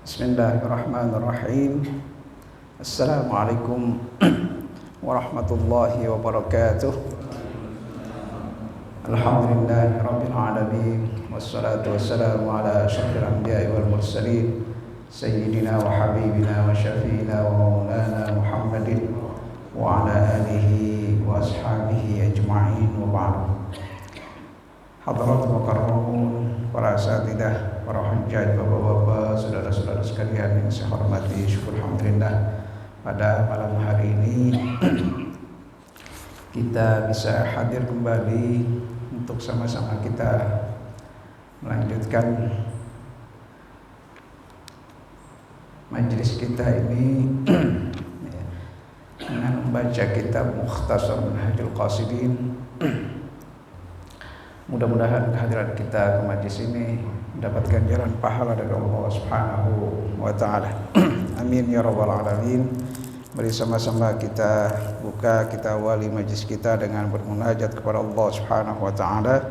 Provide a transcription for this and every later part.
Bismillahirrahmanirrahim. Assalamualaikum warahmatullahi wabarakatuh. Alhamdulillahirabbil alamin wassalatu wassalamu ala asyrafil anbiya'i wal mursalin sayyidina wa habibina wa syafiina wa maulana Muhammadin wa ala alihi wa ashabihi ajma'in wa ba'du. Hadirat mukarramun, para asatidzah, para hujjaj, bapak-bapak, saudara-saudara sekalian yang saya hormati, syukur alhamdulillah pada malam hari ini kita bisa hadir kembali untuk sama-sama kita melanjutkan majelis kita ini dengan membaca kitab Mukhtasar Minhajul Qasidin. Mudah-mudahan kehadiran kita ke majelis ini mendapatkan jalan pahala dari Allah Subhanahu wa taala. Amin ya rabbal alamin. Mari sama-sama kita buka, kita awali majelis kita dengan bermunajat kepada Allah Subhanahu wa taala.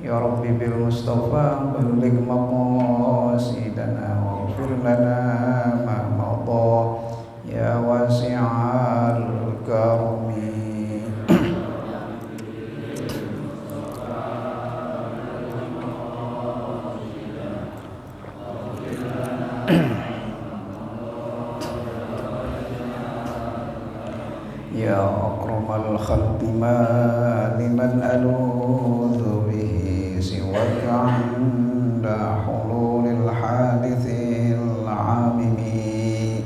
Ya Rabbi bil Mustafa balligh maqasidana waghfir lana ma madha ya wasi'al karami. Ya akramal khalqi ma liman aludhu bihi siwaka 'inda hululil hadithil 'amimi.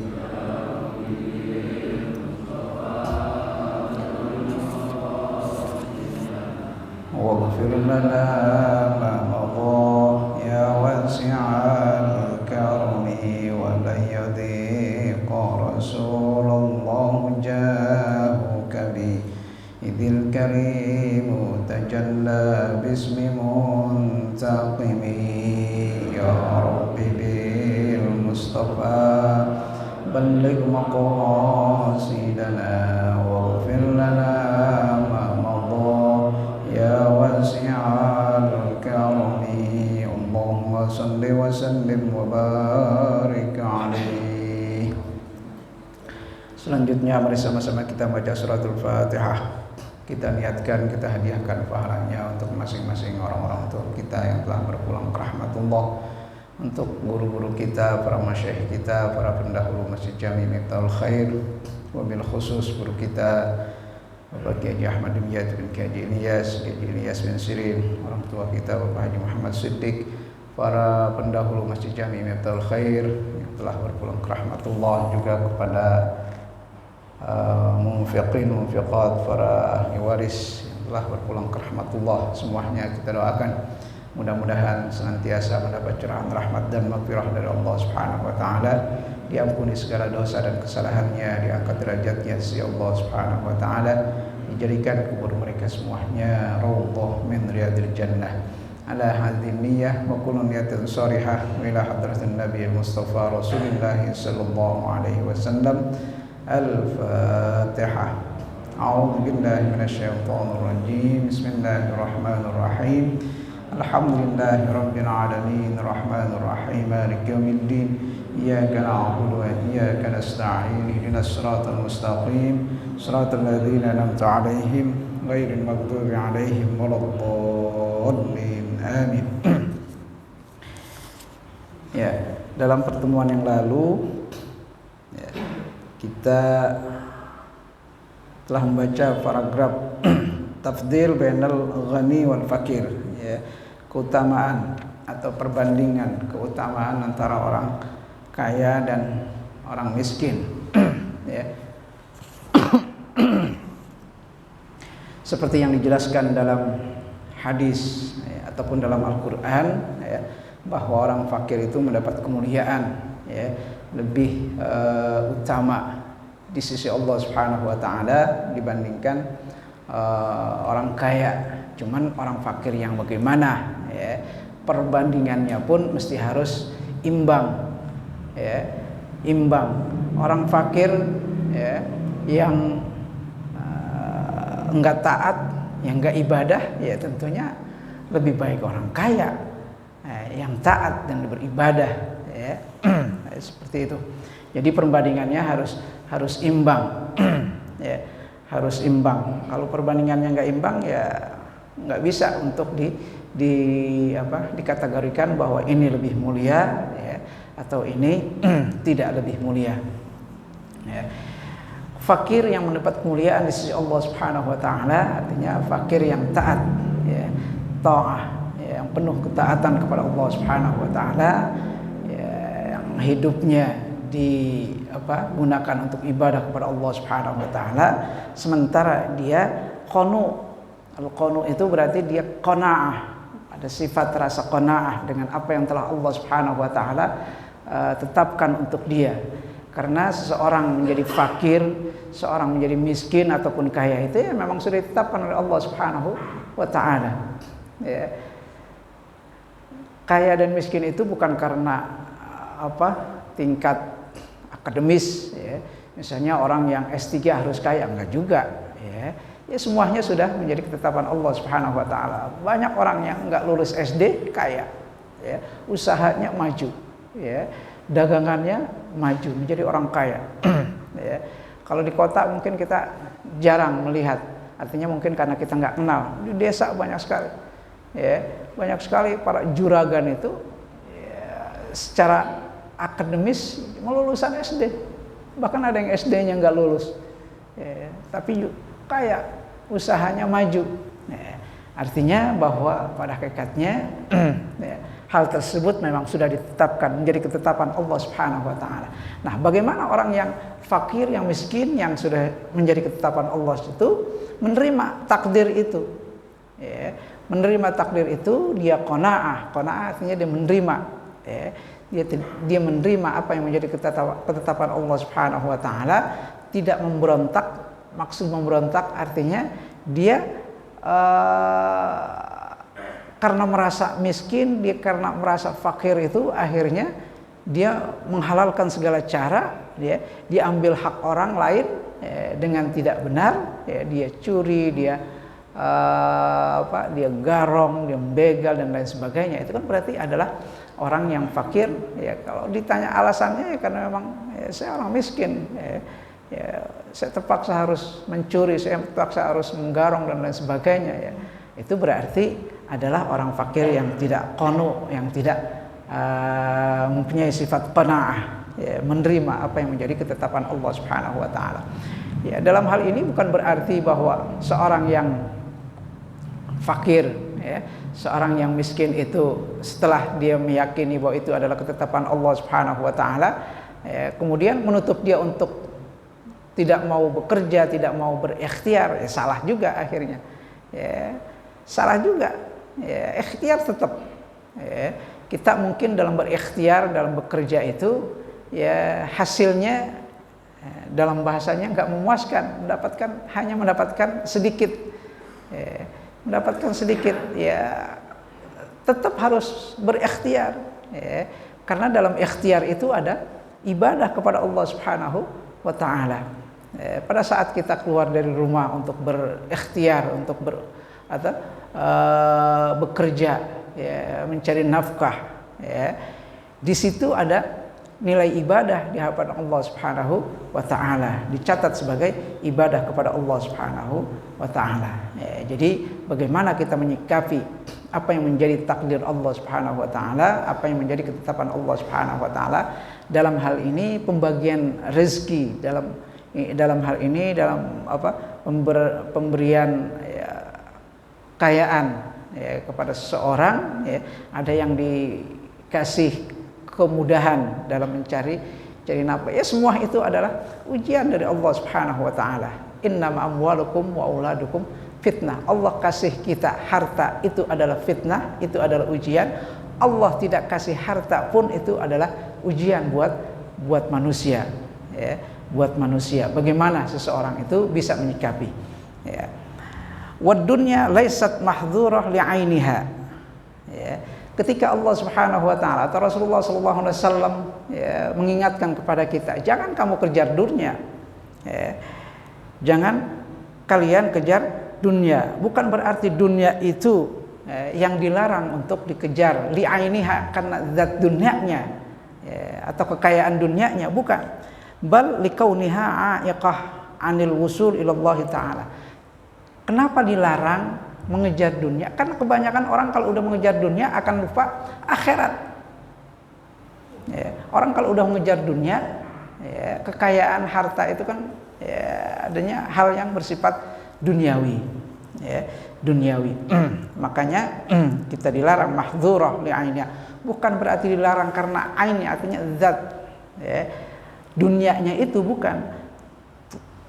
Waghfir lana ma madha ya wasi'al karami wa la yadhiqa rasulullah jahuka bi idil karimu tajalla bismi muntaqimi. Ya Rabbi bil Mustafa balligh maqasidana waghfir lana ma madha ya wasi'al karami. Allahumma salli wa sallim wa barik alaihi. Selanjutnya mari sama-sama kita baca suratul Fatihah. Kita niatkan, kita hadiahkan pahalanya untuk masing-masing orang-orang tua kita yang telah berpulang ke rahmatullah, untuk guru-guru kita, para masyayikh kita, para pendahulu Masjid Jami Miftahul Khair, wabil khusus guru kita Bapak Kiai Haji Ahmad bin Yad bin Kiai Ilyas bin Sirin, orang tua kita Bapak Haji Muhammad Siddiq, para pendahulu Masjid Jami Miftahul Khair yang telah berpulang ke rahmatullah, juga kepada munfiqin, munfiqat, para ahli waris yang telah berpulang ke rahmatullah. Semuanya kita doakan mudah-mudahan senantiasa mendapat curahan rahmat dan maghfirah dari Allah Subhanahu wa taala, diampuni segala dosa dan kesalahannya, diangkat derajatnya si Allah Subhanahu wa taala, dijadikan kubur mereka semuanya raudhah min riyadil jannah. Ala hadhihi niyyah wa kullu niyatin sharihah ila hadratin Nabi Mustafa Rasulullah sallallahu alaihi wasallam. Al-Fatihah. A'udzu billahi minasyaitonir rajim. Bismillahirrahmanirrahim. Alhamdulillahirabbil alamin, arrahmanir rahim, maliki yaumiddin. Iyyaka na'budu wa iyyaka nasta'in. Ihdinas siratal mustaqim, siratal ladzina an'amta 'alaihim ghairil maghdubi 'alaihim waladdallin. Amin. Ya, dalam pertemuan yang lalu kita telah membaca paragraf tafdil bainal ghani wal fakir, ya, keutamaan atau perbandingan keutamaan antara orang kaya dan orang miskin. Ya. Seperti yang dijelaskan dalam hadis, ya, ataupun dalam Al-Quran, ya, bahwa orang fakir itu mendapat kemuliaan, ya, lebih utama di sisi Allah Subhanahu wa taala dibandingkan orang kaya. Cuman orang fakir yang bagaimana, ya, perbandingannya pun mesti harus imbang, ya, imbang. Orang fakir, ya, yang enggak taat, yang enggak ibadah, ya tentunya lebih baik orang kaya yang taat dan beribadah, ya. seperti itu. Jadi perbandingannya harus imbang. Ya, harus imbang. Kalau perbandingannya nggak imbang ya nggak bisa untuk dikategorikan bahwa ini lebih mulia ya, atau ini tidak lebih mulia. Ya. Fakir yang mendapat kemuliaan di sisi Allah Subhanahu wa taala artinya fakir yang taat, ya, taat, ya, yang penuh ketaatan kepada Allah Subhanahu wa taala, ya, yang hidupnya gunakan untuk ibadah kepada Allah Subhanahu wa taala, sementara dia qanu. Al-qanu itu berarti dia qanaah, ada sifat rasa qanaah dengan apa yang telah Allah Subhanahu wa taala tetapkan untuk dia. Karena seseorang menjadi fakir, seorang menjadi miskin ataupun kaya itu ya memang sudah ditetapkan oleh Allah Subhanahu wa taala. Ya. Kaya dan miskin itu bukan karena tingkat akademis, ya. Misalnya orang yang S3 harus kaya, enggak juga, ya. Ya semuanya sudah menjadi ketetapan Allah Subhanahu wa taala. Banyak orang yang enggak lulus SD kaya, ya. Usahanya maju, ya. Dagangannya maju menjadi orang kaya. Ya. Kalau di kota mungkin kita jarang melihat, artinya mungkin karena kita nggak kenal. Di desa banyak sekali, ya, banyak sekali para juragan itu ya, secara akademis lulusan SD, bahkan ada yang SD-nya nggak lulus, ya, tapi kaya, usahanya maju. Ya. Artinya bahwa pada hakikatnya ya, hal tersebut memang sudah ditetapkan menjadi ketetapan Allah Subhanahu wa taala. Nah, bagaimana orang yang fakir, yang miskin, yang sudah menjadi ketetapan Allah itu menerima takdir itu? Ya, menerima takdir itu dia qanaah. Qanaah artinya dia menerima. Ya, dia menerima apa yang menjadi ketetapan Allah Subhanahu wa taala, tidak memberontak. Maksud memberontak artinya dia karena merasa miskin, dia karena merasa fakir itu akhirnya dia menghalalkan segala cara, dia ambil hak orang lain dengan tidak benar, dia curi, dia garong, dia begal dan lain sebagainya. Itu kan berarti adalah orang yang fakir. Ya, kalau ditanya alasannya ya karena memang saya orang miskin, ya, saya terpaksa harus mencuri, saya terpaksa harus menggarong dan lain sebagainya. Ya. Itu berarti adalah orang fakir yang tidak qanu, yang tidak mempunyai sifat qanaah, ya, menerima apa yang menjadi ketetapan Allah Subhanahu wa taala. Ya, dalam hal ini bukan berarti bahwa seorang yang fakir, ya, seorang yang miskin itu setelah dia meyakini bahwa itu adalah ketetapan Allah Subhanahu wa taala, ya, kemudian menutup dia untuk tidak mau bekerja, tidak mau berikhtiar, ya, salah juga akhirnya. Ya, salah juga. Ya, ikhtiar tetap. Ya, kita mungkin dalam berikhtiar, dalam bekerja itu ya hasilnya dalam bahasanya nggak memuaskan, hanya mendapatkan sedikit. Ya, mendapatkan sedikit, ya tetap harus berikhtiar. Ya, karena dalam ikhtiar itu ada ibadah kepada Allah Subhanahu wa taala. Pada saat kita keluar dari rumah untuk berikhtiar, untuk bekerja, ya, mencari nafkah, ya, di situ ada nilai ibadah di hadapan Allah Subhanahu wa taala, dicatat sebagai ibadah kepada Allah Subhanahu wa taala. Ya, jadi bagaimana kita menyikapi apa yang menjadi takdir Allah Subhanahu wa taala, apa yang menjadi ketetapan Allah Subhanahu wa taala dalam hal ini pembagian rezeki, dalam hal ini dalam pemberian, ya, kekayaan, ya, kepada seseorang, ya, ada yang dikasih kemudahan dalam mencari nafkah. Ya, semua itu adalah ujian dari Allah Subhanahu wa taala. Innama amwalukum wa auladukum fitnah. Allah kasih kita harta itu adalah fitnah, itu adalah ujian. Allah tidak kasih harta pun itu adalah ujian buat manusia, ya, buat manusia. Bagaimana seseorang itu bisa menyikapi, ya. Wad dunya laysat mahdhurah li'ainiha. Ya. Ketika Allah Subhanahu wa taala atau Rasulullah sallallahu alaihi wasallam, ya, mengingatkan kepada kita, jangan kamu kejar dunia. Ya. Jangan kalian kejar dunia. Bukan berarti dunia itu yang dilarang untuk dikejar li'ainiha karena zat dunianya. atau kekayaan dunianya, bukan. Bal likauniha aiqah anil wusul ilallah taala. Kenapa dilarang mengejar dunia? Karena kebanyakan orang kalau udah mengejar dunia akan lupa akhirat. Orang kalau udah mengejar dunia, kekayaan harta itu kan adanya hal yang bersifat duniawi, duniawi. Makanya kita dilarang mahdzurah li ainnya. Bukan berarti dilarang karena ainnya, artinya zat, dunianya itu bukan,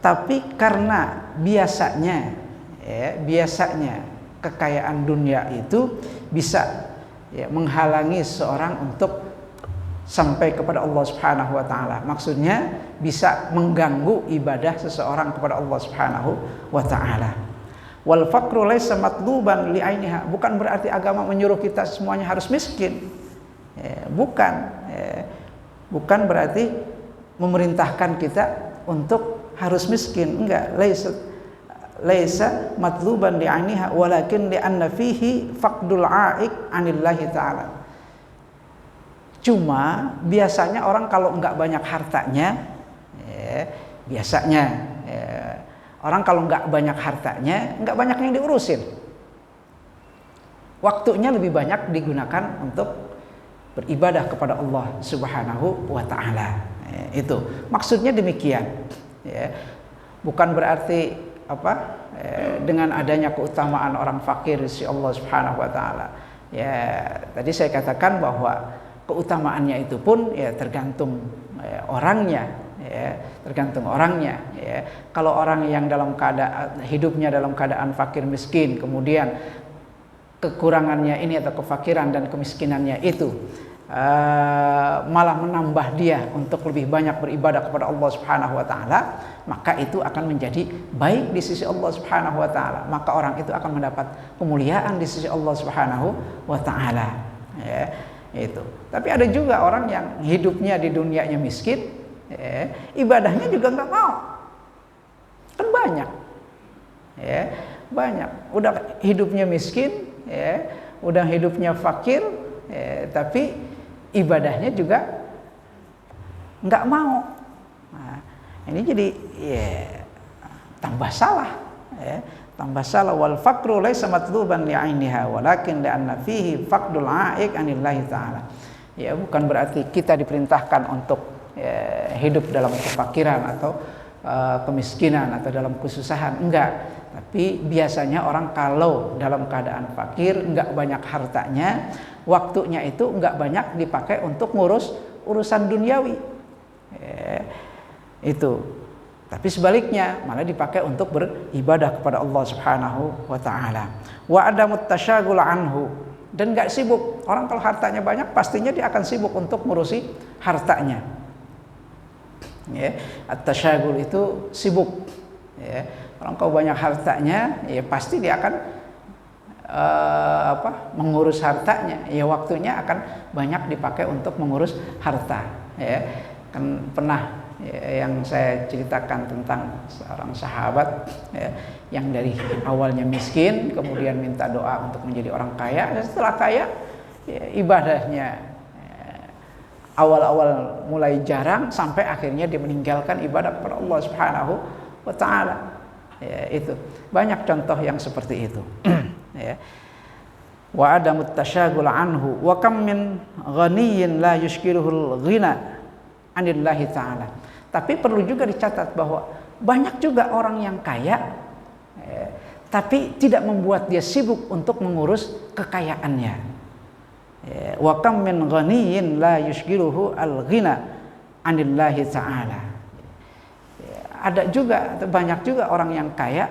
tapi karena biasanya kekayaan dunia itu bisa menghalangi seorang untuk sampai kepada Allah Subhanahu wa taala. Maksudnya bisa mengganggu ibadah seseorang kepada Allah Subhanahu wa taala. Wal faqru laisa matluban li ainiha. Bukan berarti agama menyuruh kita semuanya harus miskin. Bukan berarti memerintahkan kita untuk harus miskin. Enggak, laisa matluban li ainiha walakin li anna fihi faqdul a'iq anillahi taala. Cuma biasanya orang kalau enggak banyak hartanya, orang kalau enggak banyak hartanya, enggak banyak yang diurusin. Waktunya lebih banyak digunakan untuk beribadah kepada Allah Subhanahu wa taala. Itu maksudnya demikian. Bukan berarti dengan adanya keutamaan orang fakir si Allah Subhanahu wa taala. Tadi saya katakan bahwa keutamaannya itu pun tergantung orangnya, tergantung orangnya. Kalau orang yang dalam keadaan hidupnya dalam keadaan fakir miskin, kemudian kekurangannya ini atau kefakiran dan kemiskinannya itu malah menambah dia untuk lebih banyak beribadah kepada Allah Subhanahu wa taala, maka itu akan menjadi baik di sisi Allah Subhanahu wa taala. Maka orang itu akan mendapat kemuliaan di sisi Allah Subhanahu wa taala. Itu. Tapi ada juga orang yang hidupnya di dunianya miskin, ibadahnya juga nggak mau. Kan banyak. Banyak. Udah hidupnya miskin, udah hidupnya fakir, tapi ibadahnya juga nggak mau. Nah, ini jadi tambah salah. Tambah salah. Wal faqru laisa matluban li ainiha walakin li anna fihi faqdul a'iq anillahi ta'ala. Bukan berarti kita diperintahkan untuk hidup dalam kefakiran atau kemiskinan atau dalam kesusahan, enggak. Tapi biasanya orang kalau dalam keadaan fakir, enggak banyak hartanya, waktunya itu enggak banyak dipakai untuk ngurus urusan duniawi. Itu. Tapi sebaliknya malah dipakai untuk beribadah kepada Allah Subhanahu wa taala. Wa adamut tasyaghul anhu, dan enggak sibuk. Orang kalau hartanya banyak pastinya dia akan sibuk untuk ngurusi hartanya. At-tasyaghul itu sibuk. Orang kalau banyak hartanya, pasti dia akan mengurus hartanya. Waktunya akan banyak dipakai untuk mengurus harta. Kan pernah yang saya ceritakan tentang seorang sahabat yang dari awalnya miskin, kemudian minta doa untuk menjadi orang kaya. Setelah kaya, ibadahnya awal-awal mulai jarang sampai akhirnya dia meninggalkan ibadah kepada Allah Subhanahu wa taala. Itu banyak contoh yang seperti itu. Wa adamut tasyaghul anhu wa kam min ghaniyyin la yushkiruhul ghina anillahi ta'ala. Tapi perlu juga dicatat bahwa banyak juga orang yang kaya tapi tidak membuat dia sibuk untuk mengurus kekayaannya. Wa kam min ghaniyyin la yushkiruhu al-ghina anillahi ta'ala. Ada juga, banyak juga orang yang kaya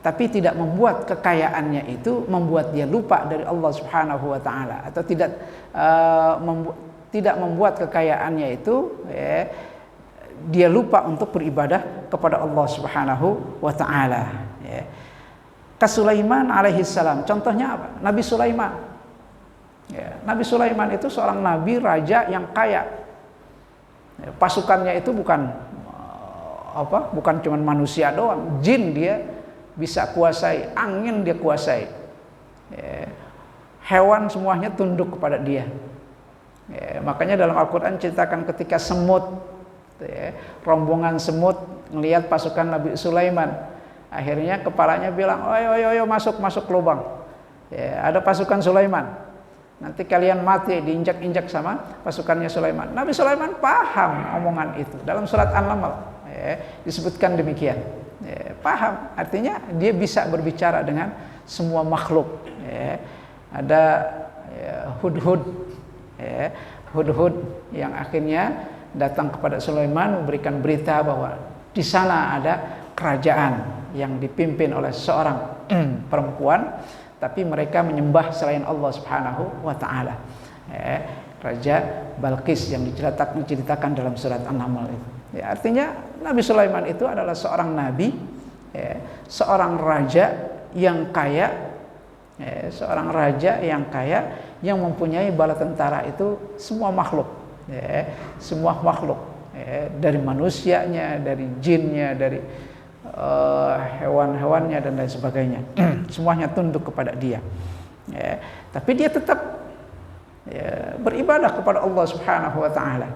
tapi tidak membuat kekayaannya itu membuat dia lupa dari Allah Subhanahu wa taala, atau tidak membuat kekayaannya itu dia lupa untuk beribadah kepada Allah Subhanahu wa taala. Sulaiman alaihi salam, contohnya apa? Nabi Sulaiman. Nabi Sulaiman itu seorang nabi raja yang kaya. Pasukannya itu bukan cuma manusia doang, jin dia bisa kuasai, angin dia kuasai. Hewan semuanya tunduk kepada dia. Makanya dalam Al-Quran ceritakan ketika semut, rombongan semut ngelihat pasukan Nabi Sulaiman, akhirnya kepalanya bilang, ayo masuk lubang, ada pasukan Sulaiman, nanti kalian mati diinjak-injak sama pasukannya Sulaiman. Nabi Sulaiman paham omongan itu, dalam surat An-Naml disebutkan demikian. Paham, artinya dia bisa berbicara dengan semua makhluk. Ada hudhud, hudhud yang akhirnya datang kepada Sulaiman memberikan berita bahwa di sana ada kerajaan yang dipimpin oleh seorang perempuan, tapi mereka menyembah selain Allah Subhanahu wa taala. Raja Balqis yang diceritakan dalam surat An-Naml itu. Artinya Nabi Sulaiman itu adalah seorang nabi, seorang raja yang kaya, seorang raja yang kaya yang mempunyai bala tentara itu semua makhluk, semua makhluk, dari manusianya, dari jinnya, dari hewan-hewannya dan lain sebagainya, semuanya tunduk kepada dia. Tapi dia tetap beribadah kepada Allah Subhanahu wa taala.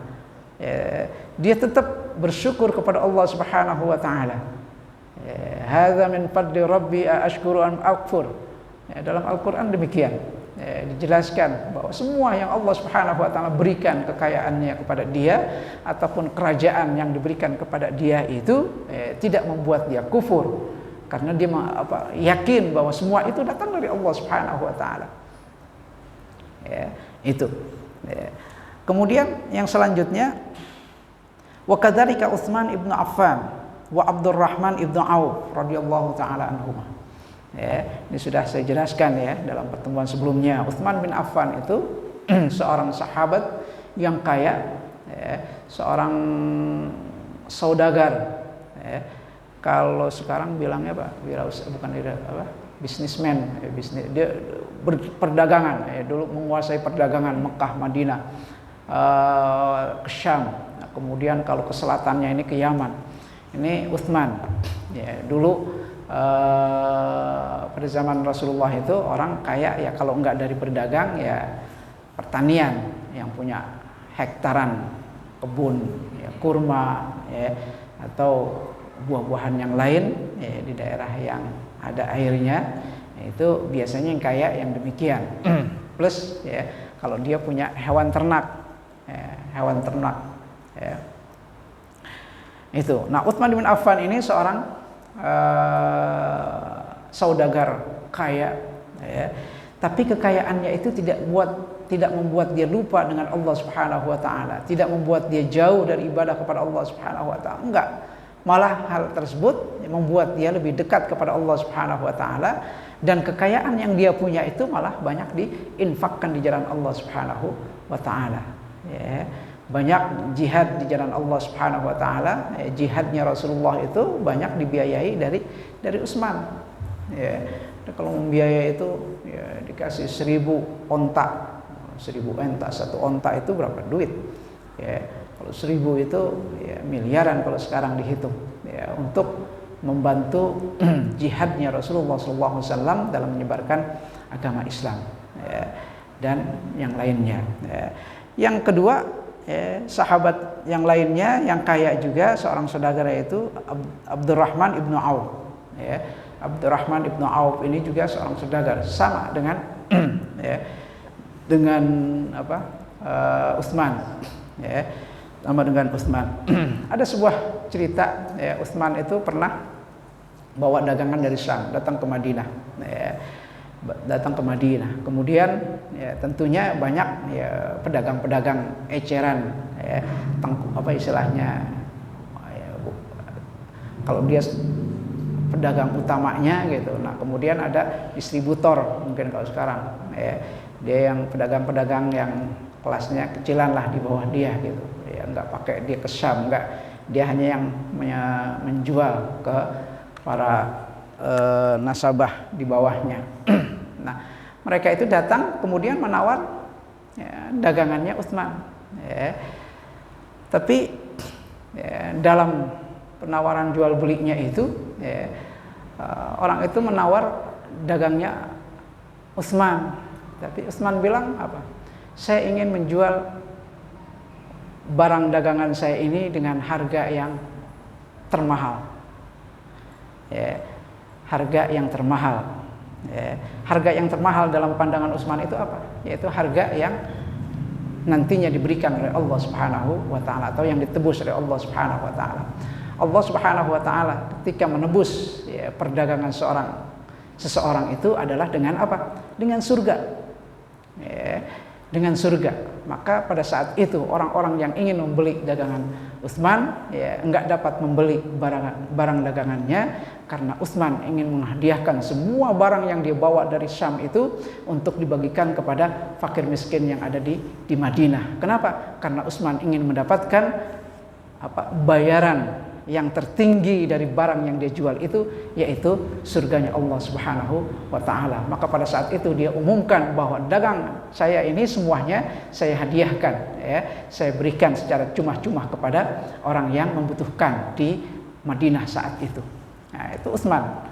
Dia tetap bersyukur kepada Allah Subhanahu wa taala. Hadza min fadli rabbi ashkuru am akfur. Dalam Al-Qur'an demikian dijelaskan bahwa semua yang Allah Subhanahu wa taala berikan kekayaannya kepada dia ataupun kerajaan yang diberikan kepada dia itu tidak membuat dia kufur, karena dia yakin bahwa semua itu datang dari Allah Subhanahu wa taala. Itu. Kemudian yang selanjutnya, wa kadzalika Utsman ibnu Affan wa Abdurrahman ibnu Auf radhiyallahu taala anhuma. Ini sudah saya jelaskan dalam pertemuan sebelumnya. Utsman bin Affan itu seorang sahabat yang kaya, seorang saudagar. Kalau sekarang bilangnya bisnismen, dia perdagangan, dulu menguasai perdagangan Mekah, Madinah, ke Syam. Kemudian kalau ke selatannya ini ke Yaman. Ini Utsman. Dulu pada zaman Rasulullah itu orang kaya kalau enggak dari berdagang pertanian, yang punya hektaran kebun kurma atau buah-buahan yang lain di daerah yang ada airnya, itu biasanya yang kaya yang demikian. Plus kalau dia punya hewan ternak, itu. Nah, Utsman bin Affan ini seorang saudagar kaya, tapi kekayaannya itu tidak membuat dia lupa dengan Allah Subhanahu wa taala, tidak membuat dia jauh dari ibadah kepada Allah Subhanahu wa taala. Enggak. Malah hal tersebut membuat dia lebih dekat kepada Allah Subhanahu wa taala, dan kekayaan yang dia punya itu malah banyak diinfakkan di jalan Allah Subhanahu wa taala. Banyak jihad di jalan Allah Subhanahu wa taala. Jihadnya Rasulullah itu banyak dibiayai dari Utsman. Kalau membiayai itu dikasih 1000 onta. 1000 onta, satu onta itu berapa duit? Kalau 1000 itu miliaran kalau sekarang dihitung, untuk membantu jihadnya Rasulullah SAW dalam menyebarkan agama Islam, dan yang lainnya. Yang kedua, sahabat yang lainnya yang kaya juga seorang saudagar, yaitu Abdurrahman ibnu Auf. Abdurrahman ibnu Auf ini juga seorang saudagar, sama dengan Utsman. Sama dengan Utsman. Ada sebuah cerita, Utsman itu pernah bawa dagangan dari Syam datang ke Madinah. Kemudian tentunya banyak pedagang-pedagang eceran, istilahnya, kalau dia pedagang utamanya gitu. Nah, kemudian ada distributor, mungkin kalau sekarang dia yang pedagang-pedagang yang kelasnya kecilan lah di bawah dia gitu. Enggak pakai dia ke Syam, enggak, dia hanya yang menjual ke para nasabah di bawahnya. Nah, mereka itu datang kemudian menawar dagangannya Utsman. Tapi dalam penawaran jual belinya itu, orang itu menawar dagangnya Utsman. Tapi Utsman bilang apa? saya ingin menjual barang dagangan saya ini dengan harga yang termahal. Ya, harga yang termahal. Ya, harga yang termahal dalam pandangan Utsman itu apa? Yaitu harga yang nantinya diberikan oleh Allah Subhanahu wa taala atau yang ditebus oleh Allah Subhanahu wa taala. Allah Subhanahu wa taala ketika menebus perdagangan seseorang itu adalah dengan apa? Dengan surga. Ya, dengan surga. Maka pada saat itu orang-orang yang ingin membeli dagangan Utsman enggak dapat membeli barang dagangannya karena Utsman ingin menghadiahkan semua barang yang dia bawa dari Syam itu untuk dibagikan kepada fakir miskin yang ada di Madinah. Kenapa? Karena Utsman ingin mendapatkan bayaran yang tertinggi dari barang yang dia jual itu, yaitu surganya Allah Subhanahu wa taala. Maka pada saat itu dia umumkan bahwa dagang saya ini semuanya saya hadiahkan, saya berikan secara cuma-cuma kepada orang yang membutuhkan di Madinah saat itu. Nah, itu Utsman.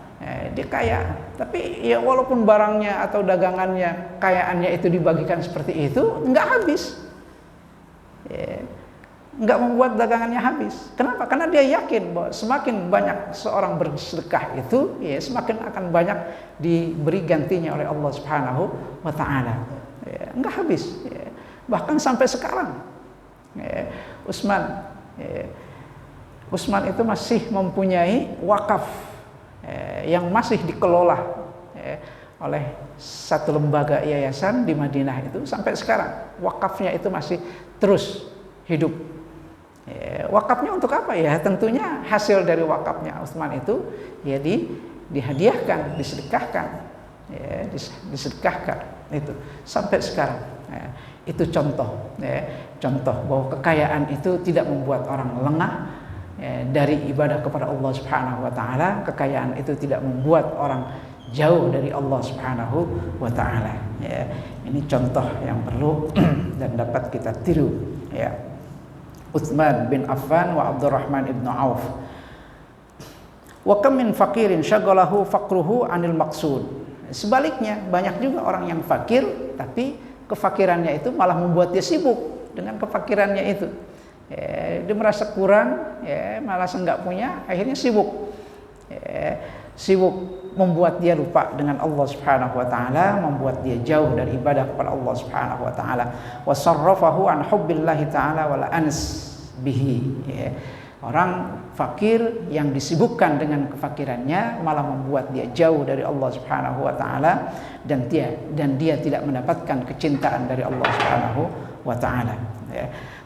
Dia kaya, tapi ya walaupun barangnya atau dagangannya, kayaannya itu dibagikan seperti itu, enggak habis. Enggak membuat dagangannya habis. Kenapa? Karena dia yakin bahwa semakin banyak seorang bersedekah itu, semakin akan banyak diberi gantinya oleh Allah Subhanahu wa taala. Enggak habis. Bahkan sampai sekarang Utsman itu masih mempunyai wakaf yang masih dikelola oleh satu lembaga yayasan di Madinah itu sampai sekarang. Wakafnya itu masih terus hidup. Wakafnya untuk apa ya? Tentunya hasil dari wakafnya Utsman itu dihadiahkan, disedekahkan, disedekahkan itu sampai sekarang. Itu contoh, contoh bahwa kekayaan itu tidak membuat orang lengah dari ibadah kepada Allah Subhanahu wa taala. Kekayaan itu tidak membuat orang jauh dari Allah Subhanahu wa taala. Ini contoh yang perlu dan dapat kita tiru. Utsman bin Affan wa Abdurrahman ibn Auf. Wa kam min faqirin syaghalahu faqruhu anil maqsud. Sebaliknya, banyak juga orang yang fakir tapi kefakirannya itu malah membuat dia sibuk dengan kefakirannya itu. Dia merasa kurang, malah enggak punya, akhirnya sibuk. Sibuk membuat dia lupa dengan Allah Subhanahu wa taala, membuat dia jauh dari ibadah kepada Allah Subhanahu wa taala. Wa sarrafahu an hubbillahi taala wal ans bihi. Orang fakir yang disibukkan dengan kefakirannya malah membuat dia jauh dari Allah Subhanahu wa taala dan dia tidak mendapatkan kecintaan dari Allah Subhanahu wa taala.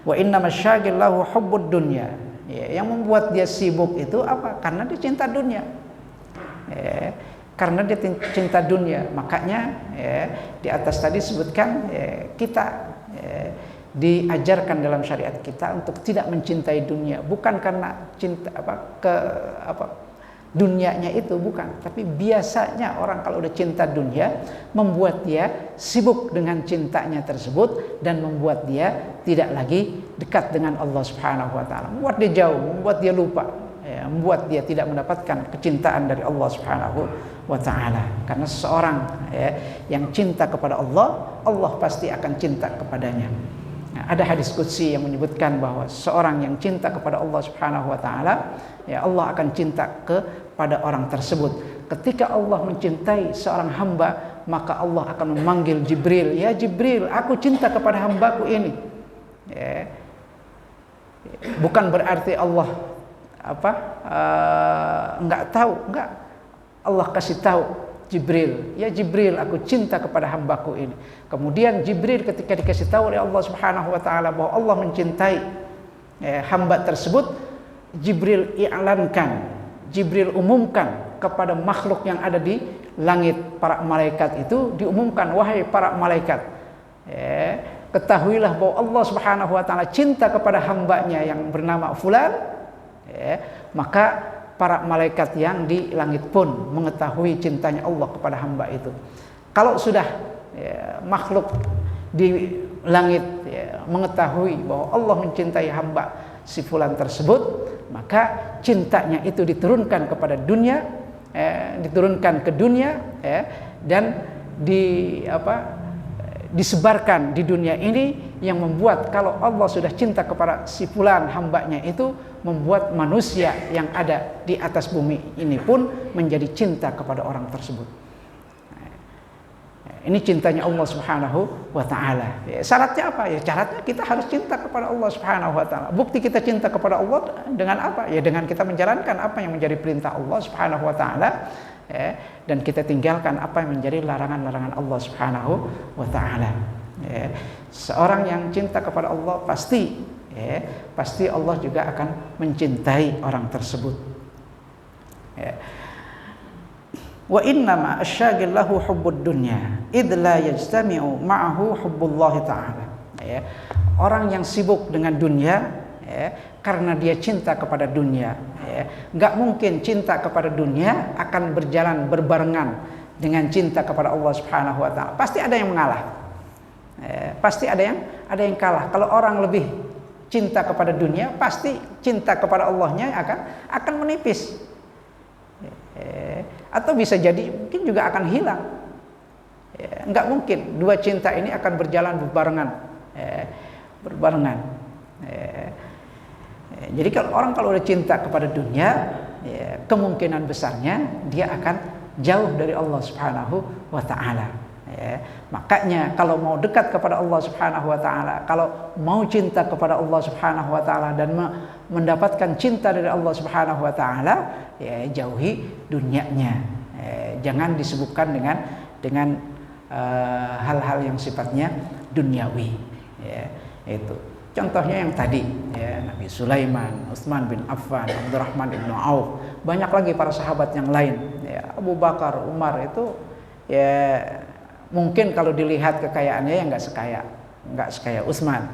Wa inna masyagil lahu hubbud dunya. Yang membuat dia sibuk itu apa? Karena dia cinta dunia. Karena dia cinta dunia, makanya di atas tadi sebutkan kita diajarkan dalam syariat kita untuk tidak mencintai dunia, bukan karena cinta dunianya itu, bukan, tapi biasanya orang kalau udah cinta dunia membuat dia sibuk dengan cintanya tersebut dan membuat dia tidak lagi dekat dengan Allah Subhanahu wa taala, membuat dia jauh, membuat dia lupa, membuat dia tidak mendapatkan kecintaan dari Allah Subhanahu wa taala. Karena seseorang yang cinta kepada Allah, Allah pasti akan cinta kepadanya. Nah, ada hadis qudsi yang menyebutkan bahwa seorang yang cinta kepada Allah Subhanahu wa taala, Allah akan cinta kepada orang tersebut. Ketika Allah mencintai seorang hamba, maka Allah akan memanggil Jibril, "Ya Jibril, aku cinta kepada hambaku ini." Bukan berarti Allah enggak tahu, enggak. Allah kasih tahu Jibril, "Ya Jibril, aku cinta kepada hambaku ini." Kemudian Jibril ketika dikasih tahu oleh Allah Subhanahu wa taala bahwa Allah mencintai hamba tersebut, Jibril i'lankan, Jibril umumkan kepada makhluk yang ada di langit, para malaikat itu diumumkan, "Wahai para malaikat, ketahuilah bahwa Allah Subhanahu wa taala cinta kepada hambanya yang bernama fulan." Maka para malaikat yang di langit pun mengetahui cintanya Allah kepada hamba itu. Kalau sudah makhluk di langit mengetahui bahwa Allah mencintai hamba si fulan tersebut, maka cintanya itu diturunkan kepada dunia, diturunkan ke dunia, dan disebarkan di dunia ini, yang membuat kalau Allah sudah cinta kepada si fulan hambanya itu, membuat manusia yang ada di atas bumi ini pun menjadi cinta kepada orang tersebut. Ini cintanya Allah Subhanahu wa taala. Syaratnya apa? Ya syaratnya kita harus cinta kepada Allah Subhanahu wa taala. Bukti kita cinta kepada Allah dengan apa? Ya dengan kita menjalankan apa yang menjadi perintah Allah Subhanahu wa taala, dan kita tinggalkan apa yang menjadi larangan-larangan Allah Subhanahu wa taala. Seorang yang cinta kepada Allah pasti Allah juga akan mencintai orang tersebut. Wa innama asyagil lahu hubbud dunya id la yajtami'u ma'ahu hubbullah ta'ala. Orang yang sibuk dengan dunia karena dia cinta kepada dunia, nggak mungkin cinta kepada dunia akan berjalan berbarengan dengan cinta kepada Allah Subhanahu wa taala. Pasti ada yang mengalah. Pasti ada yang kalah. Kalau orang lebih cinta kepada dunia, pasti cinta kepada Allahnya akan menipis. Atau bisa jadi mungkin juga akan hilang. Nggak mungkin dua cinta ini akan berjalan berbarengan. Jadi kalau orang udah cinta kepada dunia, kemungkinan besarnya dia akan jauh dari Allah Subhanahu wa taala. Makanya kalau mau dekat kepada Allah Subhanahu wa taala, kalau mau cinta kepada Allah Subhanahu wa taala dan mendapatkan cinta dari Allah Subhanahu wa taala, jauhi dunianya. Jangan disebutkan dengan hal-hal yang sifatnya duniawi. Itu contohnya yang tadi, Nabi Sulaiman, Utsman bin Affan, Abdurrahman bin Auf, banyak lagi para sahabat yang lain. Abu Bakar, Umar itu mungkin kalau dilihat kekayaannya nggak sekaya Utsman.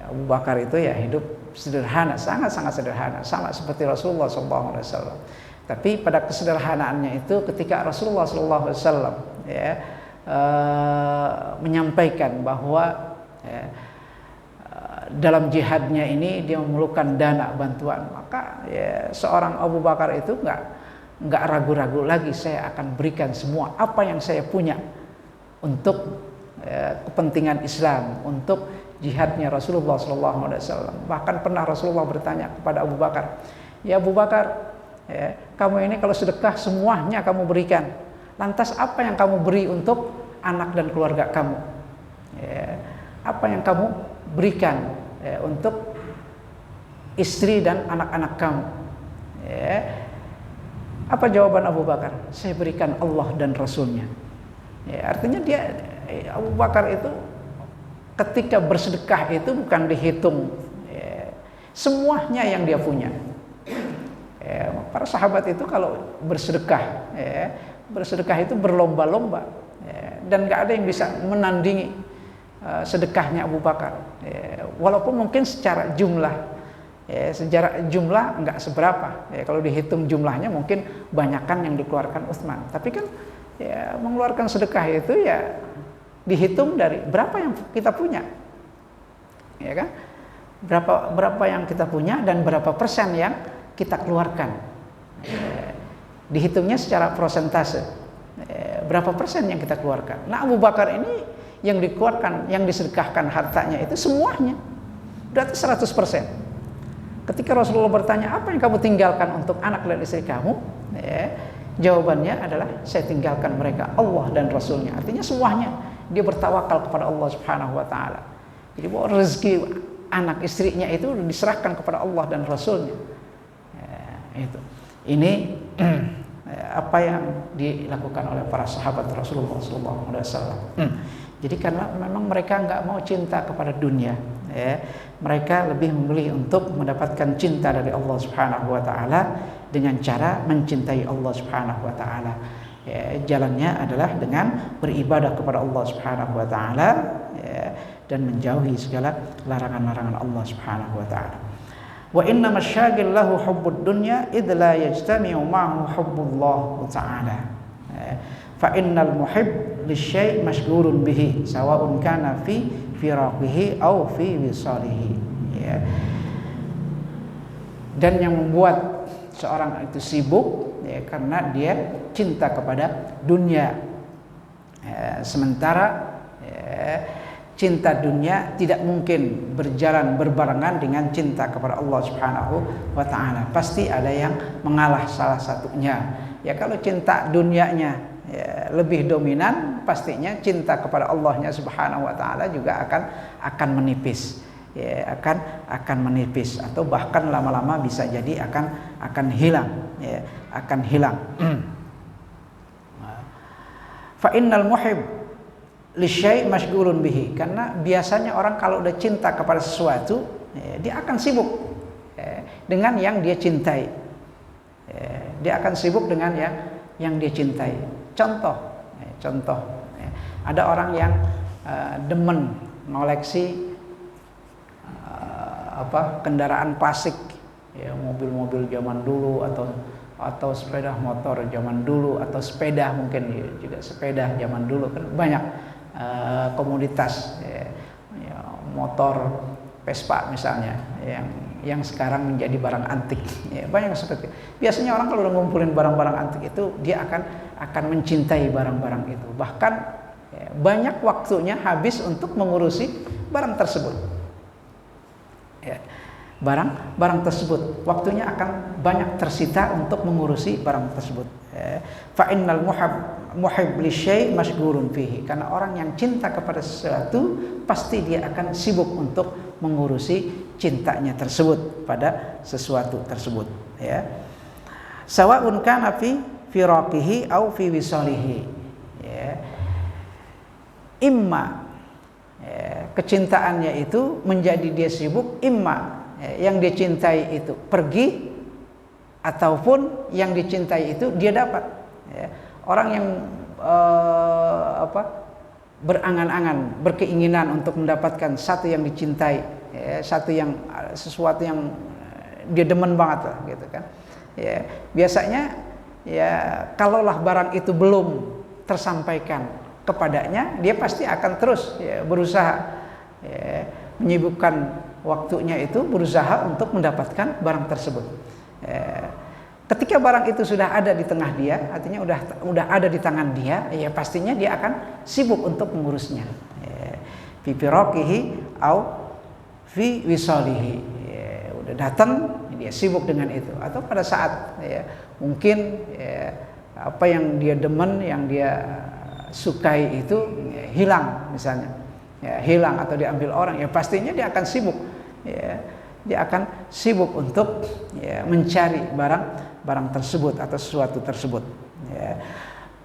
Abu Bakar itu hidup sederhana, sangat sederhana, sama seperti Rasulullah SAW. Tapi pada kesederhanaannya itu, ketika Rasulullah SAW menyampaikan bahwa dalam jihadnya ini dia memerlukan dana bantuan, maka seorang Abu Bakar itu nggak ragu-ragu lagi, saya akan berikan semua apa yang saya punya untuk kepentingan Islam, untuk jihadnya Rasulullah SAW. Bahkan pernah Rasulullah bertanya kepada Abu Bakar, ya Abu Bakar, kamu ini kalau sedekah semuanya kamu berikan, lantas apa yang kamu beri untuk anak dan keluarga kamu? Apa yang kamu berikan untuk istri dan anak-anak kamu? Apa jawaban Abu Bakar? Saya berikan Allah dan Rasulnya. Artinya Abu Bakar itu ketika bersedekah itu bukan dihitung semuanya yang dia punya. Para sahabat itu kalau bersedekah itu berlomba-lomba, dan nggak ada yang bisa menandingi sedekahnya Abu Bakar. Walaupun mungkin secara jumlah nggak seberapa. Kalau dihitung jumlahnya mungkin banyakan yang dikeluarkan Utsman. Tapi kan mengeluarkan sedekah itu dihitung dari berapa yang kita punya, ya kan? Berapa yang kita punya dan berapa persen yang kita keluarkan. Dihitungnya secara persentase, berapa persen yang kita keluarkan. Nah, Abu Bakar ini yang dikeluarkan, yang disedekahkan hartanya itu semuanya, berarti 100%. Ketika Rasulullah bertanya, apa yang kamu tinggalkan untuk anak dan istri kamu? Jawabannya adalah, saya tinggalkan mereka Allah dan Rasulnya. Artinya semuanya dia bertawakal kepada Allah Subhanahu wa taala. Jadi bahwa rezeki anak istrinya itu diserahkan kepada Allah dan Rasulnya. Itu. Ini apa yang dilakukan oleh para sahabat Rasulullah SAW. Jadi karena memang mereka nggak mau cinta kepada dunia, mereka lebih memilih untuk mendapatkan cinta dari Allah Subhanahu wa taala dengan cara mencintai Allah Subhanahu wa taala. Jalannya adalah dengan beribadah kepada Allah Subhanahu wa taala, dan menjauhi segala larangan-larangan Allah Subhanahu wa taala. Wa inna masyagil lahu hubbud dunya id la yajtami'u ma'ahu hubbullah ta'ala. Fa innal muhibb lisyai' mashghulun bihi sawa'un kana fi firaqihi aw fi wisalihi. Dan yang membuat seorang itu sibuk karena dia cinta kepada dunia, sementara cinta dunia tidak mungkin berjalan berbarengan dengan cinta kepada Allah Subhanahu wa taala. Pasti ada yang mengalah salah satunya. Ya kalau cinta dunianya lebih dominan, pastinya cinta kepada Allahnya Subhanahu wa taala juga akan menipis. Ya, akan menipis atau bahkan lama-lama bisa jadi akan hilang, ya, akan hilang. Fa innal muhib lisyai' masyghulun bihi, karena biasanya orang kalau udah cinta kepada sesuatu, dia akan sibuk dengan yang dia cintai. Dia akan sibuk dengan yang dia cintai. Contoh, ada orang yang demen ngoleksi kendaraan klasik, ya, mobil-mobil zaman dulu atau sepeda motor zaman dulu atau sepeda mungkin juga sepeda zaman dulu kan banyak komoditas motor Vespa misalnya yang sekarang menjadi barang antik, ya, banyak seperti itu. Biasanya orang kalau udah ngumpulin barang-barang antik itu dia akan mencintai barang-barang itu, bahkan banyak waktunya habis untuk mengurusi barang tersebut. Barang tersebut waktunya akan banyak tersita untuk mengurusi barang tersebut. Fa innal muhib li syai' masyghulun fihi, karena orang yang cinta kepada sesuatu pasti dia akan sibuk untuk mengurusi cintanya tersebut pada sesuatu tersebut, ya. Sawa'un kana fi firaqihi au fi wisalihi, ya. Imma kecintaannya itu menjadi dia sibuk, imma yang dia cintai itu pergi ataupun yang dicintai itu dia dapat. Orang yang berangan-angan, berkeinginan untuk mendapatkan satu yang dicintai, sesuatu yang dia demen banget lah, gitu kan. Ya, biasanya ya kalaulah barang itu belum tersampaikan kepadanya, dia pasti akan terus berusaha menyibukkan waktunya itu berusaha untuk mendapatkan barang tersebut. Ketika barang itu sudah ada di tengah dia, artinya udah ada di tangan dia, ya pastinya dia akan sibuk untuk mengurusnya. Fi firaqihi au fi wisalihi. Udah datang, dia sibuk dengan itu. Atau pada saat mungkin apa yang dia demen, yang dia sukai itu hilang misalnya, hilang atau diambil orang, ya pastinya dia akan sibuk. Dia akan sibuk untuk mencari barang tersebut atau sesuatu tersebut.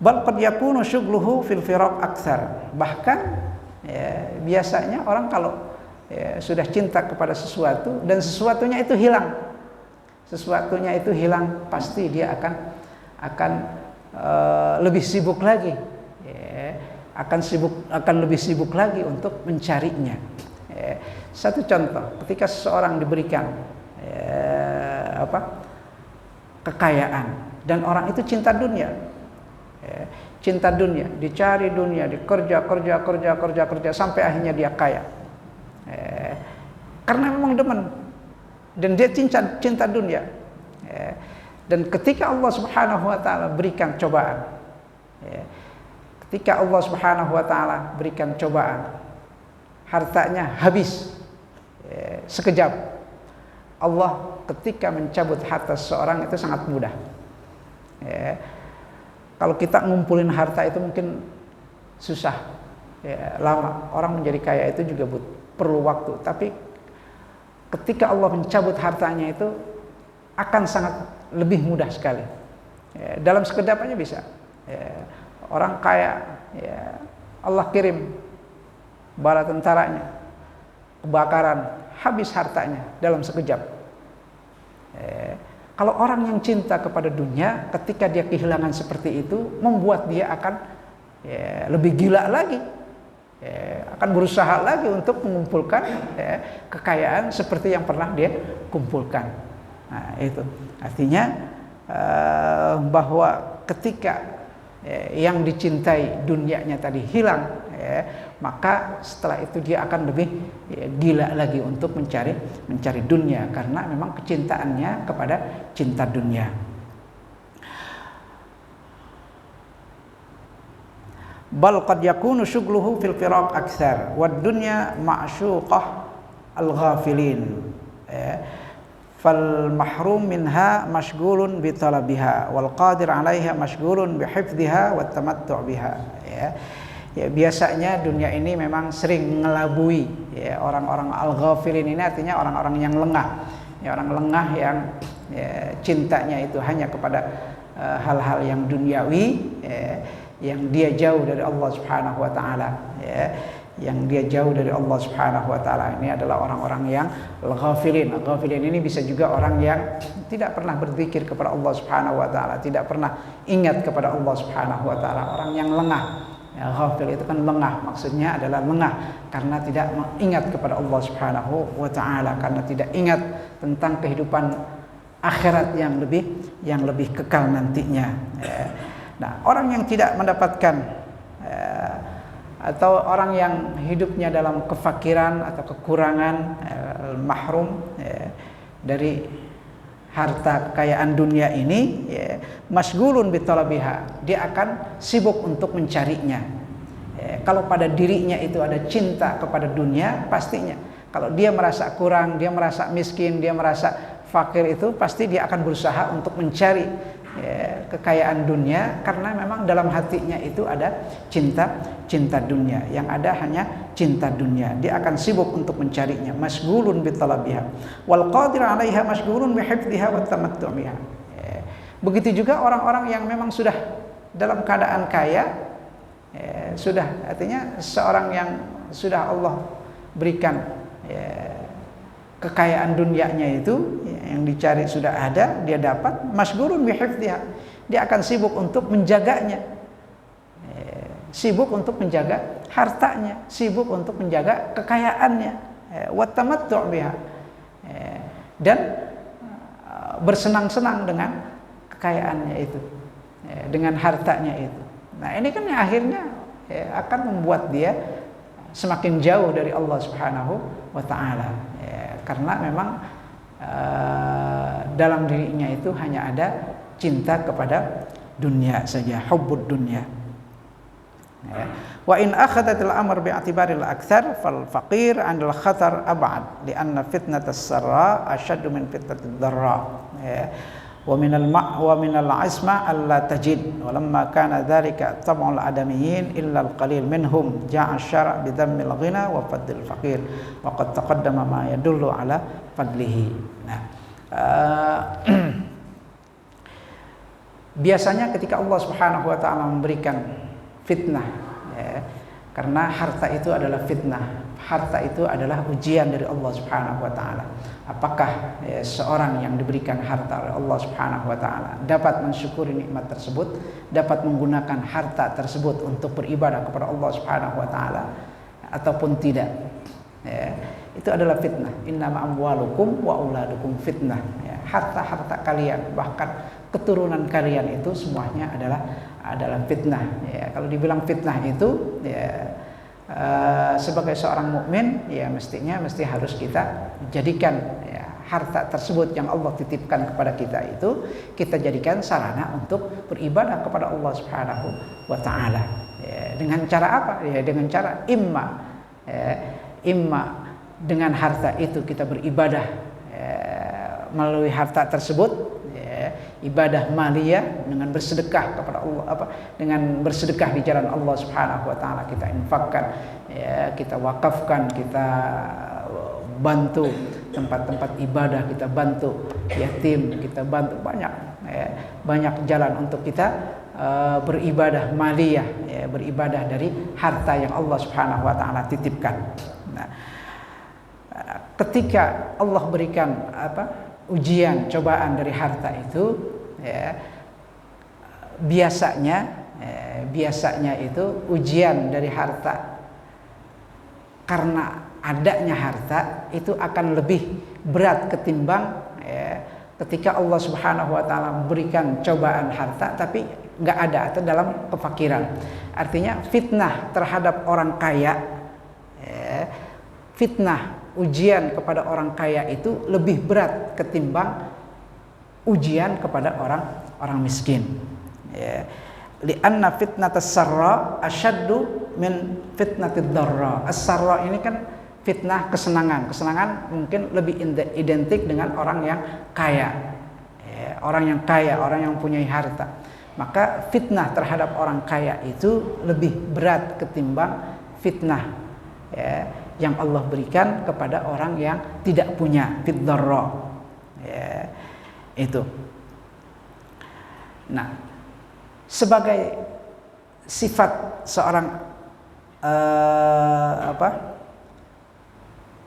Bal qad yakunu syughluhu fil firaq aktsar. Bahkan biasanya orang kalau sudah cinta kepada sesuatu dan sesuatunya itu hilang, pasti dia akan lebih sibuk lagi. Akan lebih sibuk lagi untuk mencarinya. Satu contoh, ketika seseorang diberikan kekayaan dan orang itu cinta dunia, dicari dunia, dikerja sampai akhirnya dia kaya, karena memang demen dan dia cinta dunia. Dan ketika Allah Subhanahu wa taala berikan cobaan, hartanya habis sekejap. Allah ketika mencabut harta seseorang itu sangat mudah. Kalau kita ngumpulin harta itu mungkin susah, lama. Orang menjadi kaya itu juga perlu waktu. Tapi ketika Allah mencabut hartanya itu akan sangat lebih mudah sekali. Dalam sekejap aja bisa. Orang kaya, Allah kirim bala tentaranya, kebakaran, habis hartanya dalam sekejap. Kalau orang yang cinta kepada dunia, ketika dia kehilangan seperti itu, membuat dia akan lebih gila lagi, akan berusaha lagi untuk mengumpulkan kekayaan seperti yang pernah dia kumpulkan. Nah, itu artinya bahwa ketika yang dicintai dunianya tadi hilang, maka setelah itu dia akan lebih gila lagi untuk mencari dunia, karena memang kecintaannya kepada cinta dunia. bal qad yakunu syughluhu fil firaq aktsar wad dunya ma'syuqah al-ghafilin fal mahrum minha mashghulun bi talabiha wal qadir 'alaiha mashghulun bi hifdhiha wat tamattu' biha. Ya, biasanya dunia ini memang sering mengelabui ya, orang-orang al-ghafilin ini artinya orang-orang yang lengah. Ya, orang lengah yang ya, cintanya itu hanya kepada hal-hal yang duniawi ya, yang dia jauh dari Allah Subhanahu wa taala ya, yang dia jauh dari Allah Subhanahu wa taala. Ini adalah orang-orang yang al-ghafilin. Al-ghafilin ini bisa juga orang yang tidak pernah berzikir kepada Allah Subhanahu wa taala, tidak pernah ingat kepada Allah Subhanahu wa taala, orang yang lengah. Ya, ghafil itu kan lengah, maksudnya adalah lengah karena tidak mengingat kepada Allah Subhanahu wa taala, karena tidak ingat tentang kehidupan akhirat yang lebih kekal nantinya. Ya. Nah, orang yang tidak mendapatkan atau orang yang hidupnya dalam kefakiran atau kekurangan mahrum dari harta kekayaan dunia ini ya, masghulun bitalabiha, dia akan sibuk untuk mencarinya. Kalau pada dirinya itu ada cinta kepada dunia, pastinya kalau dia merasa kurang, dia merasa miskin, dia merasa fakir, itu pasti dia akan berusaha untuk mencari ya, kekayaan dunia, karena memang dalam hatinya itu ada cinta dunia, yang ada hanya cinta dunia. Dia akan sibuk untuk mencarinya, masghulun bitalabiha wal qadir 'alaiha masghulun bihifdhiha wat tamattu' biha. Begitu juga orang-orang yang memang sudah dalam keadaan kaya, sudah artinya seorang yang sudah Allah berikan kekayaan dunianya itu yang dicari sudah ada, dia dapat, masghulun bihifdhiha, dia akan sibuk untuk menjaganya, sibuk untuk menjaga hartanya, sibuk untuk menjaga kekayaannya, wat tamattu' biha, dan bersenang-senang dengan kekayaannya itu, dengan hartanya itu. Nah, ini kan yang akhirnya akan membuat dia semakin jauh dari Allah Subhanahu wa taala, karena memang dalam dirinya itu hanya ada cinta kepada dunia saja, hubbud dunya. Wa in akhadhatil amr bi'atibaril aktsar fal faqir 'anil khatar ab'ad li'anna fitnatas sarra ashaddu min fitnatid dharra. Wa minal asma alla tajid wa lamma kana dzalika tab'ul adamiyyin illa al-qalil minhum ja'a asy-syara' bi dhammil ghina wa fadlil faqir wa qad taqaddama ma yadullu ala fadlihi. Nah, biasanya ketika Allah Subhanahu wa taala memberikan fitnah ya, karena harta itu adalah fitnah, harta itu adalah ujian dari Allah Subhanahu wa taala. Apakah seorang yang diberikan harta oleh Allah Subhanahu wa taala dapat mensyukuri nikmat tersebut, dapat menggunakan harta tersebut untuk beribadah kepada Allah Subhanahu wa taala ataupun tidak. Ya, itu adalah fitnah. Innama amwalukum wa auladukum fitnah. Ya, harta-harta kalian, bahkan keturunan kalian itu semuanya adalah fitnah. Ya, kalau dibilang fitnah itu ya, sebagai seorang mukmin ya mesti harus kita jadikan ya, harta tersebut yang Allah titipkan kepada kita itu kita jadikan sarana untuk beribadah kepada Allah Subhanahu wa taala. Ya, dengan cara apa? Ya, dengan cara imma dengan harta itu kita beribadah melalui harta tersebut, ibadah maliyah dengan bersedekah kepada Allah, dengan bersedekah di jalan Allah Subhanahu wa taala, kita infakkan, kita wakafkan, kita bantu tempat-tempat ibadah, kita bantu yatim, kita bantu banyak jalan untuk kita beribadah maliyah, beribadah dari harta yang Allah Subhanahu wa taala titipkan. Nah, ketika Allah berikan ujian, cobaan dari harta itu, ya, biasanya itu ujian dari harta karena adanya harta itu akan lebih berat ketimbang ketika Allah Subhanahu wa taala memberikan cobaan harta tapi nggak ada atau dalam kefakiran. Artinya fitnah terhadap orang kaya, fitnah ujian kepada orang kaya itu lebih berat ketimbang ujian kepada orang miskin. Ya. li'anna fitnatas sarra asyaddu min fitnatid dharra. As-sarra ini kan fitnah kesenangan. Kesenangan mungkin lebih identik dengan orang yang kaya. Orang yang kaya, orang yang punya harta. Maka fitnah terhadap orang kaya itu lebih berat ketimbang fitnah yang Allah berikan kepada orang yang tidak punya, fid-dharra. Itu. Nah, sebagai sifat seorang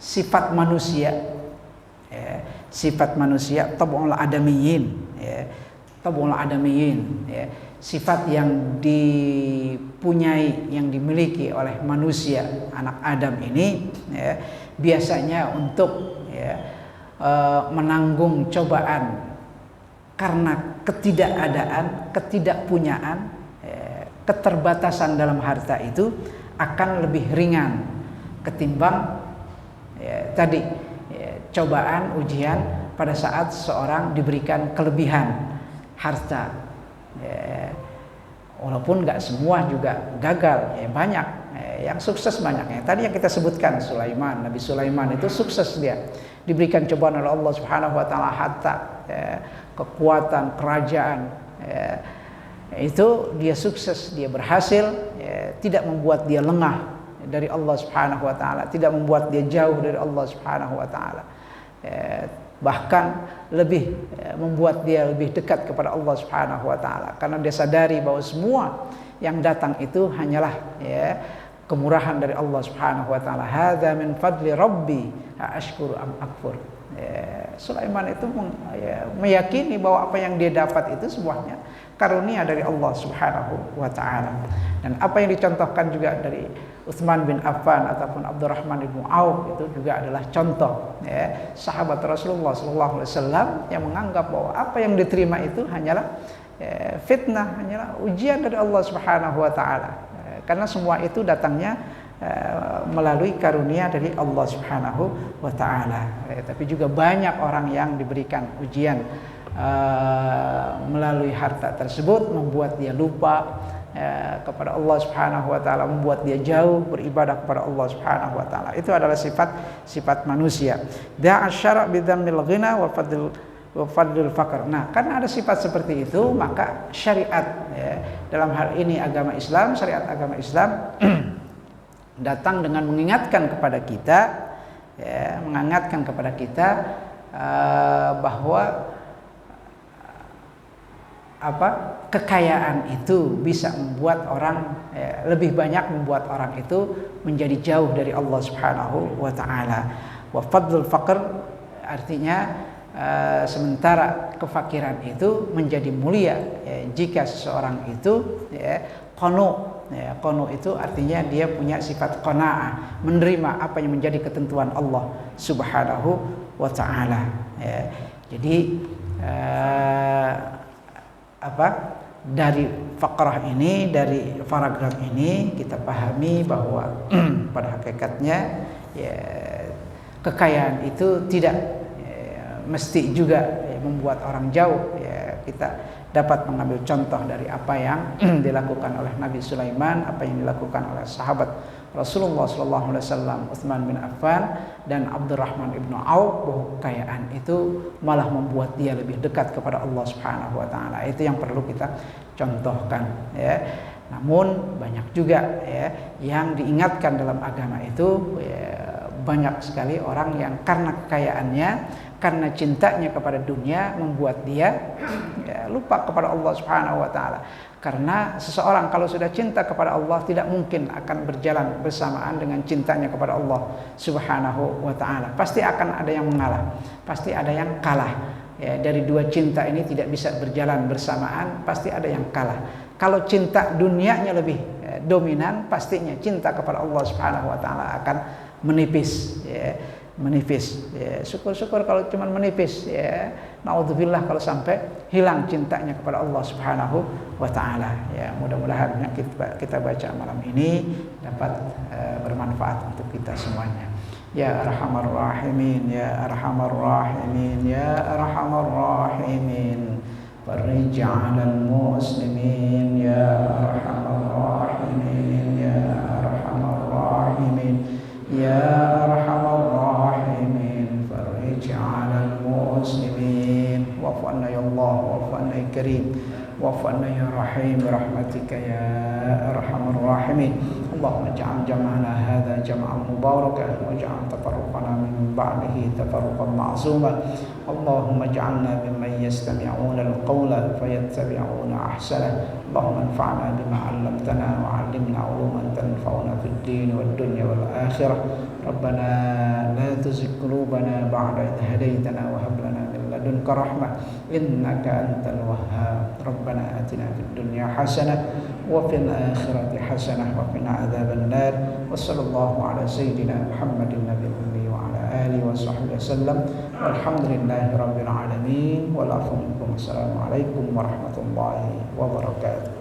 sifat manusia, sifat manusia tab'ul adamiyyin, tab'ul adamiyyin, sifat yang dipunyai, yang dimiliki oleh manusia anak Adam ini, biasanya untuk menanggung cobaan karena ketidakadaan, ketidakpunyaan, keterbatasan dalam harta itu akan lebih ringan ketimbang tadi cobaan, ujian pada saat seorang diberikan kelebihan harta. Walaupun nggak semua juga gagal, banyak yang sukses banyaknya. Tadi yang kita sebutkan Sulaiman, Nabi Sulaiman itu sukses, dia diberikan cobaan oleh Allah Subhanahu wa taala harta, kekuatan, kerajaan, itu dia sukses, dia berhasil, tidak membuat dia lengah dari Allah Subhanahu wa taala, tidak membuat dia jauh dari Allah Subhanahu wa taala, bahkan lebih membuat dia lebih dekat kepada Allah Subhanahu wa taala, karena dia sadari bahwa semua yang datang itu hanyalah kemurahan dari Allah Subhanahu wa taala. Hadza min fadli rabbi ashkuru am akfur. Sulaiman itu meyakini bahwa apa yang dia dapat itu semuanya karunia dari Allah Subhanahu wa taala. Dan apa yang dicontohkan juga dari Utsman bin Affan ataupun Abdurrahman bin Auf itu juga adalah contoh sahabat Rasulullah sallallahu alaihi wasallam yang menganggap bahwa apa yang diterima itu hanyalah fitnah, hanyalah ujian dari Allah Subhanahu wa taala. Karena semua itu datangnya melalui karunia dari Allah Subhanahu wa taala. Tapi juga banyak orang yang diberikan ujian melalui harta tersebut membuat dia lupa kepada Allah Subhanahu wa taala, membuat dia jauh beribadah kepada Allah Subhanahu wa taala. Itu adalah sifat manusia. Da'a syara' bidzammil ghina wa fadlul faqr. Nah, karena ada sifat seperti itu, maka syariat dalam hal ini agama Islam, syariat agama Islam datang dengan mengingatkan kepada kita, bahwa kekayaan itu bisa membuat orang lebih banyak membuat orang itu menjadi jauh dari Allah Subhanahu wa taala. Wa fadlul faqr artinya sementara kefakiran itu menjadi mulia jika seseorang itu qanu. Qanu itu artinya dia punya sifat qanaah, menerima apa yang menjadi ketentuan Allah Subhanahu wa taala. Jadi dari fakrah ini, dari paragraf ini kita pahami bahwa pada hakikatnya kekayaan itu tidak mesti juga membuat orang jauh. Kita dapat mengambil contoh dari apa yang dilakukan oleh Nabi Sulaiman, apa yang dilakukan oleh sahabat Rasulullah SAW, Utsman bin Affan dan Abdurrahman bin Auf, bahwa kekayaan itu malah membuat dia lebih dekat kepada Allah Subhanahu wa taala. Itu yang perlu kita contohkan. Namun banyak juga yang diingatkan dalam agama itu, banyak sekali orang yang karena kekayaannya, karena cintanya kepada dunia membuat dia lupa kepada Allah Subhanahu wa taala. Karena seseorang kalau sudah cinta kepada Allah tidak mungkin akan berjalan bersamaan dengan cintanya kepada Allah Subhanahu wa taala. Pasti akan ada yang mengalah, pasti ada yang kalah. Dari dua cinta ini tidak bisa berjalan bersamaan, pasti ada yang kalah. Kalau cinta dunianya lebih dominan, pastinya cinta kepada Allah Subhanahu wa taala akan menipis. Syukur-syukur kalau cuma menipis, naudzubillah kalau sampai hilang cintanya kepada Allah Subhanahu wa taala. Mudah-mudahan yang kita baca malam ini dapat bermanfaat untuk kita semuanya. Ya Arhamar Rahimin, ya Arhamar Rahimin, ya Arhamar Rahimin. فرج على المسلمين يا أرحم الراحمين يا أرحم الراحمين يا أرحم الراحمين فرج على المسلمين واعف عنا يا الله واعف عنا يا كريم واعف عنا يا رحيم برحمتك يا أرحم الراحمين اللهم اجعل جمعنا هذا جمعا مباركا واجعل تفرقنا من بعده تفرقا معصوما اللهم اجعلنا ممن يستمعون القول فيتبعون أحسنه اللهم انفعنا بما علمتنا وعلمنا علوما تنفعنا في الدين والدنيا والآخرة ربنا لا تزغ قلوبنا بعد إذ هديتنا وهب لنا من لدنك رحمة إنك أنت الوهاب ربنا آتنا في الدنيا حسنة وفي الآخرة حسنة وقنا عذاب النار وصلى الله على سيدنا محمد النبي الأمي وعلى آله وصحبه وسلم والحمد لله رب العالمين والعفو منكم السلام عليكم ورحمة الله وبركاته.